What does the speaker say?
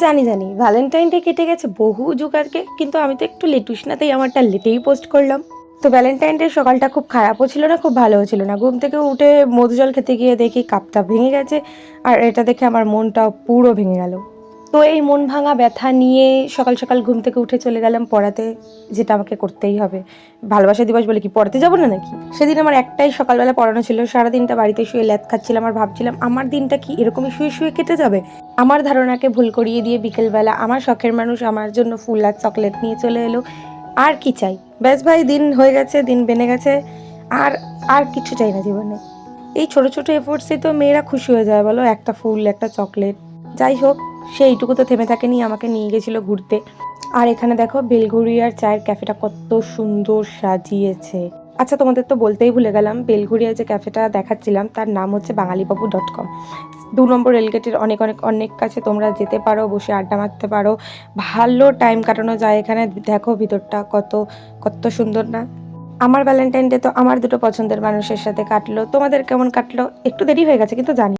জানি জানি Valentine day কেটে গেছে বহু যুগ আগে, কিন্তু আমি তো একটু লেটুস না, তাই আমারটা লেটেই পোস্ট করলাম। তো ভ্যালেন্টাইন ডে সকালটা খুব খারাপও ছিল না, খুব ভালোও ছিল না। ঘুম থেকে উঠে মধু জল খেতে গিয়ে দেখি কাপটা ভেঙে গেছে, আর এটা দেখে আমার মনটা পুরো ভেঙে গেল। তো এই মন ভাঙা ব্যথা নিয়ে সকাল সকাল ঘুম থেকে উঠে চলে গেলাম পড়াতে, যেটা আমাকে করতেই হবে। ভালোবাসা দিবস বলে কি পড়াতে যাবো না নাকি? সেদিন আমার একটাই সকালবেলা পড়ানো ছিল, সারাদিনটা বাড়িতে শুয়ে ল্যাদ খাচ্ছিলাম আর ভাবছিলাম আমার দিনটা কি এরকমই শুয়ে শুয়ে কেটে যাবে। আমার ধারণাকে ভুল করিয়ে দিয়ে বিকেলবেলা আমার শখের মানুষ আমার জন্য ফুল আর চকলেট নিয়ে চলে এলো। আর কি চাই? ব্যাস ভাই, দিন হয়ে গেছে, দিন বেনে গেছে। আর আর কিছু চাই না জীবনে। এই ছোট ছোট এফোর্টসে তো মেয়েরা খুশি হয়ে যায় বলো, একটা ফুল, একটা চকলেট। যাই হোক, সেইটুকু তো থেমে থাকেনি, আমাকে নিয়ে গেছিল ঘুরতে। আর এখানে দেখো বেলঘড়িয়ার চায়ের ক্যাফেটা কত সুন্দর সাজিয়েছে। আচ্ছা, তোমাদের তো বলতেই ভুলে গেলাম, বেলঘড়িয়ার যে ক্যাফেটা দেখাচ্ছিলাম তার নাম হচ্ছে বাঙালিবাবু.com। 2 নম্বর রেলগেটের অনেক অনেক অনেক কাছে তোমরা যেতে পারো, বসে আড্ডা মারতে পারো, ভালো টাইম কাটানো যায় এখানে। দেখো ভিতরটা কত কত সুন্দর না? আমার ভ্যালেন্টাইন ডে তো আমার দুটো পছন্দের মানুষের সাথে কাটলো। তোমাদের কেমন কাটলো? একটু দেরি হয়ে গেছে কিন্তু জানি।